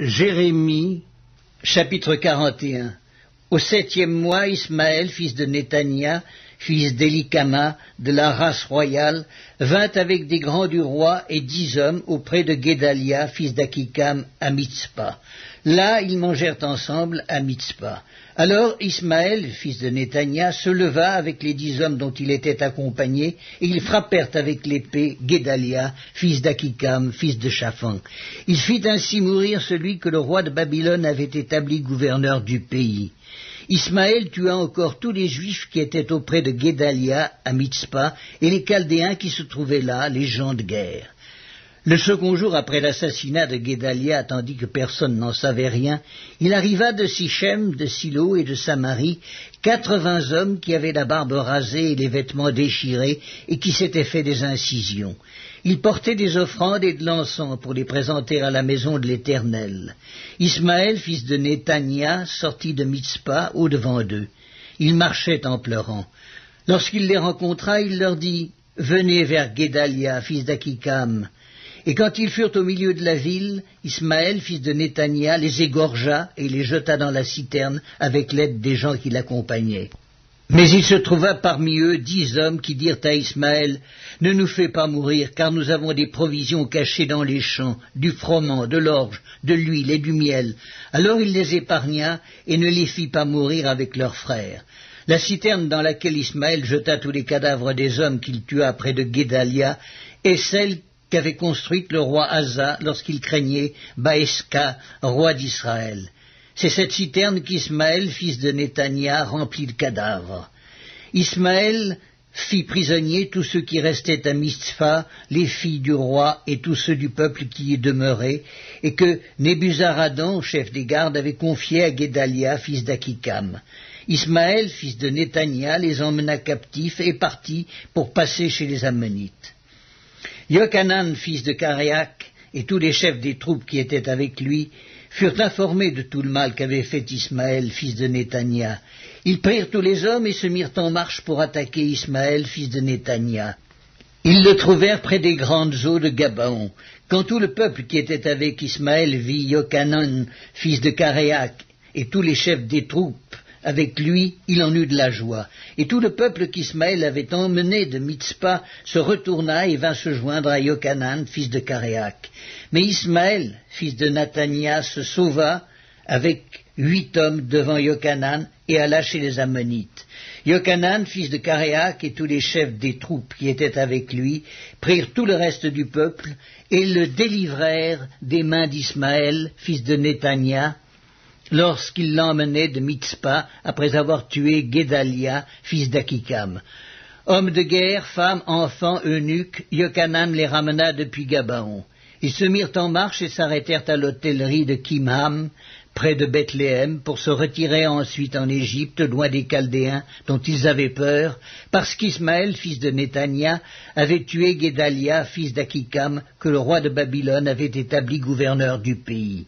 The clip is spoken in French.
Jérémie, chapitre 41. Au 7e mois, Ismaël, fils de Néthania, fils d'Élikama, de la race royale, vint avec des grands du roi et 10 hommes auprès de Guédalia, fils d'Akikam, à Mitzpa. Là, ils mangèrent ensemble à Mitzpa. Alors Ismaël, fils de Néthania, se leva avec les 10 hommes dont il était accompagné, et ils frappèrent avec l'épée Guédalia, fils d'Akikam, fils de Shaphan. Il fit ainsi mourir celui que le roi de Babylone avait établi gouverneur du pays. Ismaël tua encore tous les Juifs qui étaient auprès de Guédalia à Mitzpa, et les Chaldéens qui se trouvaient là, les gens de guerre. Le second jour après l'assassinat de Guédalia, tandis que personne n'en savait rien, il arriva de Sichem, de Silo et de Samarie 80 hommes qui avaient la barbe rasée et les vêtements déchirés et qui s'étaient fait des incisions. Ils portaient des offrandes et de l'encens pour les présenter à la maison de l'Éternel. Ismaël, fils de Néthania, sortit de Mitzpa au-devant d'eux. Il marchait en pleurant. Lorsqu'il les rencontra, il leur dit « Venez vers Guédalia, fils d'Akikam ». Et quand ils furent au milieu de la ville, Ismaël, fils de Néthania, les égorgea et les jeta dans la citerne avec l'aide des gens qui l'accompagnaient. Mais il se trouva parmi eux 10 hommes qui dirent à Ismaël, « Ne nous fais pas mourir, car nous avons des provisions cachées dans les champs, du froment, de l'orge, de l'huile et du miel. » Alors il les épargna et ne les fit pas mourir avec leurs frères. La citerne dans laquelle Ismaël jeta tous les cadavres des hommes qu'il tua près de Guédalia est celle qu'avait construite le roi Asa lorsqu'il craignait Baeska, roi d'Israël. C'est cette citerne qu'Ismaël, fils de Néthania, remplit de cadavres. Ismaël fit prisonniers tous ceux qui restaient à Mitzpha, les filles du roi et tous ceux du peuple qui y demeuraient, et que Nebuzaradan, chef des gardes, avait confiés à Guédalia, fils d'Akikam. Ismaël, fils de Néthania, les emmena captifs et partit pour passer chez les Ammonites. Yochanan, fils de Karéak, et tous les chefs des troupes qui étaient avec lui, furent informés de tout le mal qu'avait fait Ismaël, fils de Néthania. Ils prirent tous les hommes et se mirent en marche pour attaquer Ismaël, fils de Néthania. Ils le trouvèrent près des grandes eaux de Gabaon. Quand tout le peuple qui était avec Ismaël vit Yochanan, fils de Karéak, et tous les chefs des troupes avec lui, il en eut de la joie. Et tout le peuple qu'Ismaël avait emmené de Mitzpa se retourna et vint se joindre à Yochanan, fils de Karéak. Mais Ismaël, fils de Nathania, se sauva avec 8 hommes devant Yochanan et alla chez les Ammonites. Yochanan, fils de Karéak, et tous les chefs des troupes qui étaient avec lui prirent tout le reste du peuple et le délivrèrent des mains d'Ismaël, fils de Néthania, lorsqu'il l'emmenait de Mitzpa après avoir tué Guédalia, fils d'Akikam. Hommes de guerre, femmes, enfants, eunuques, Yochanan les ramena depuis Gabaon. Ils se mirent en marche et s'arrêtèrent à l'hôtellerie de Kimham, près de Bethléem, pour se retirer ensuite en Égypte, loin des Chaldéens, dont ils avaient peur, parce qu'Ismaël, fils de Néthania, avait tué Guédalia, fils d'Akikam, que le roi de Babylone avait établi gouverneur du pays.